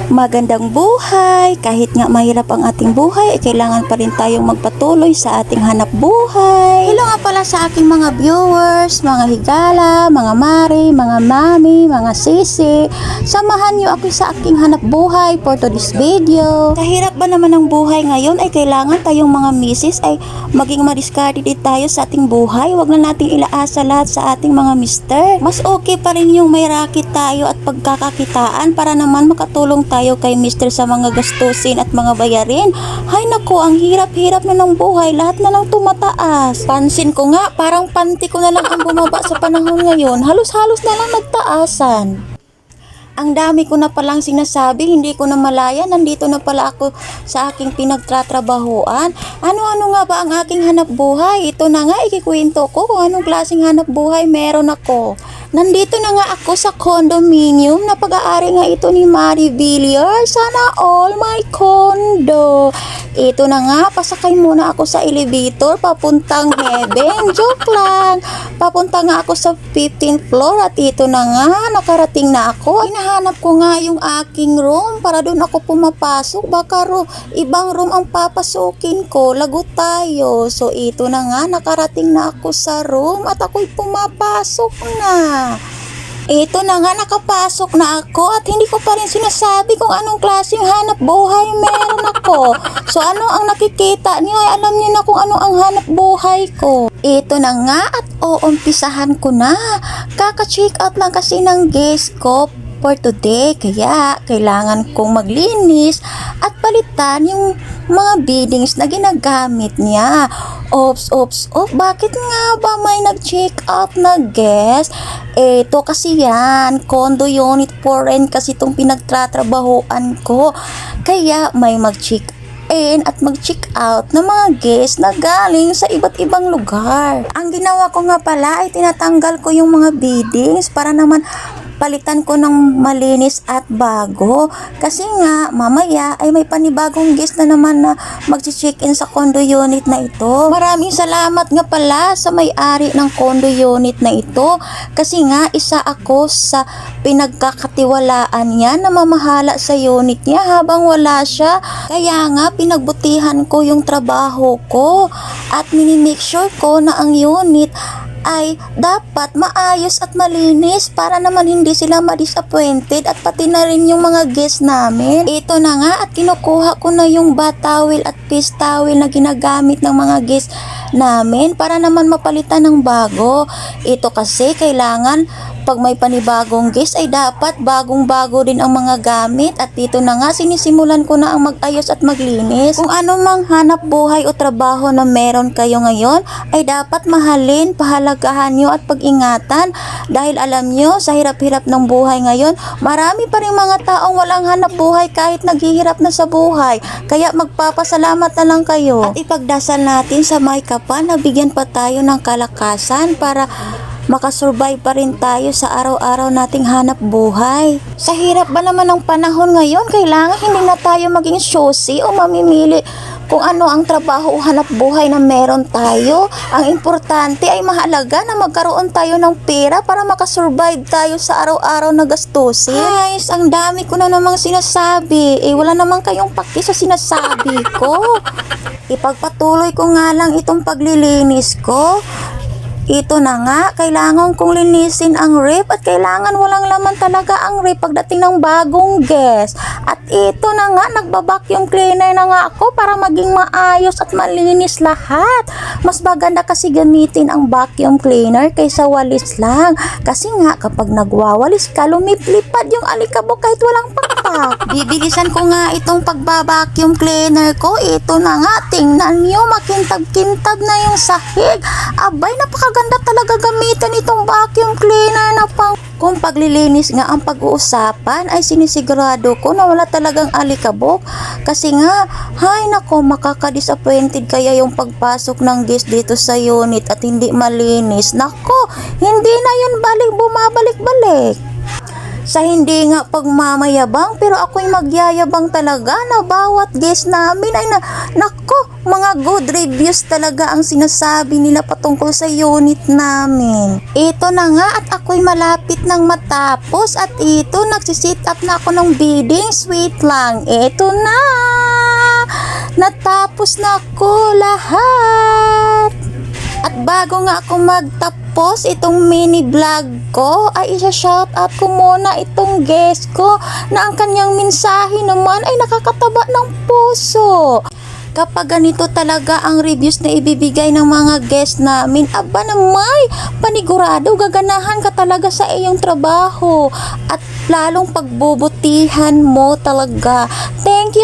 Magandang buhay! Kahit nga mahirap ang ating buhay, kailangan pa rin tayong magpatuloy sa ating hanap buhay. Hello nga pala sa aking mga viewers, mga higala, mga mari, mga mami, mga sisi. Samahan niyo ako sa aking hanap buhay for today's video. Kahirap ba naman ang buhay ngayon ay kailangan tayong mga misis ay maging madiskarte din tayo sa ating buhay. Huwag na nating ilaasa lahat sa ating mga mister. Mas okay pa rin yung may racket tayo at pagkakakitaan para naman makatulong tayo kay mister sa mga gastusin at mga bayarin. Hay nako, ang hirap-hirap na ng buhay, lahat na lang tumataas. Pansin ko nga, parang panty ko na lang ang bumaba sa panahon ngayon. Halos-halos na lang nagtaasan. Ang dami ko na palang sinasabi, hindi ko na malaya, nandito na pala ako sa aking pinagtratrabahuan. Ano-ano nga ba ang aking hanap buhay? Ito na nga, ikikwento ko kung anong klaseng hanap buhay meron ako. Nandito na nga ako sa condominium na pag-aari nga ito ni Marie Villar. Sana all my condo. Ito na nga, pasakay muna ako sa elevator papuntang heaven. Joke lang. Papunta nga ako sa 15th floor at ito na nga, nakarating na ako. Hinahanap ko nga yung aking room para doon ako pumapasok. Baka ibang room ang papasukin ko. Lagot tayo. So ito na nga, nakarating na ako sa room at ako'y pumapasok na. Ito na nga, nakapasok na ako at hindi ko pa rin sinasabi kung anong klaseng hanap buhay meron ako. So ano ang nakikita niyo ay alam niyo na kung ano ang hanap buhay ko. Ito na nga at uumpisahan ko na. Kaka-check out lang kasi ng guest ko for today, kaya kailangan kong maglinis at palitan yung mga beddings na ginagamit niya. Ops, bakit nga ba may nag-check out na guest? Ito kasi yan, condo unit for rent kasi itong pinagtratrabahoan ko. Kaya may mag-check in at mag-check out ng mga guests na galing sa iba't ibang lugar. Ang ginawa ko nga pala ay tinatanggal ko yung mga beddings para naman palitan ko ng malinis at bago. Kasi nga, mamaya ay may panibagong guest na naman na mag-check-in sa condo unit na ito. Maraming salamat nga pala sa may-ari ng condo unit na ito. Kasi nga, isa ako sa pinagkakatiwalaan niya na mamahala sa unit niya habang wala siya. Kaya nga, pinagbutihan ko yung trabaho ko at minimake sure ko na ang unit ay dapat maayos at malinis para naman hindi sila ma-disappointed at pati na rin yung mga guests namin. Ito na nga at kinukuha ko na yung bath towel at face towel na ginagamit ng mga guests namin para naman mapalitan ng bago. Ito kasi kailangan pag may panibagong guest ay dapat bagong-bago din ang mga gamit at dito na nga sinisimulan ko na ang mag-ayos at maglinis. Kung ano mang hanap buhay o trabaho na meron kayo ngayon ay dapat mahalin, pahalagahan nyo at pag-ingatan dahil alam nyo sa hirap-hirap ng buhay ngayon marami pa rin mga taong walang hanap buhay kahit naghihirap na sa buhay. Kaya magpapasalamat na lang kayo at ipagdasal natin sa may kapal na bigyan pa tayo ng kalakasan para makasurvive pa rin tayo sa araw-araw nating hanap buhay. Sa hirap ba naman ng panahon ngayon, kailangan hindi na tayo maging choosy o mamimili kung ano ang trabaho o hanap buhay na meron tayo. Ang importante ay mahalaga na magkaroon tayo ng pera para makasurvive tayo sa araw-araw na gastusin. Guys, ang dami ko na namang sinasabi. Wala namang kayong paki sa sinasabi ko. Ipagpatuloy ko nga lang itong paglilinis ko. Ito na nga, kailangan kong linisin ang ref at kailangan walang laman talaga ang ref pagdating ng bagong guest. At ito na nga, nagba-vacuum cleaner na nga ako para maging maayos at malinis lahat. Mas maganda kasi gamitin ang vacuum cleaner kaysa walis lang. Kasi nga, kapag nagwawalis ka, lumiplipad yung alikabok kahit walang pakpak. Bibilisan ko nga itong pagba-vacuum cleaner ko. Ito na nga, tingnan nyo, makintab-kintab na yung sahig. Abay, napakaganda talaga gamitin itong vacuum cleaner na pang. Kung paglilinis nga ang pag-uusapan ay sinisigurado ko na wala talagang alikabok. Kasi nga, hay nako, makaka-disappointed kaya yung pagpasok ng guest dito sa unit at hindi malinis. Nako, hindi na yun bumabalik-balik. Sa hindi nga pagmamayabang, pero ako'y magyayabang talaga na bawat guest namin ay nako, Mga good reviews talaga ang sinasabi nila patungkol sa unit namin. Ito na nga at ako'y malapit nang matapos at ito nagsisit up na ako ng bidding. Sweet lang. Ito na! Natapos na ako lahat! At bago nga ako magtapos itong mini vlog ko, ay isa-shoutout ko muna itong guest ko na ang kanyang mensahe naman ay nakakataba ng puso. Kapag ganito talaga ang reviews na ibibigay ng mga guest namin, aba namay, panigurado gaganahan ka talaga sa iyong trabaho at lalong pagbubutihan mo talaga. Thank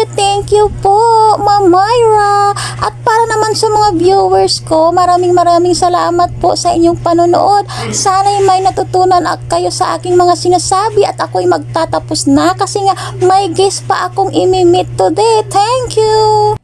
you po, Ma'am Myra. At para naman sa mga viewers ko, maraming salamat po sa inyong panonood. Sana'y may natutunan kayo sa aking mga sinasabi at ako'y magtatapos na kasi nga may guest pa akong imi-meet today. Thank you!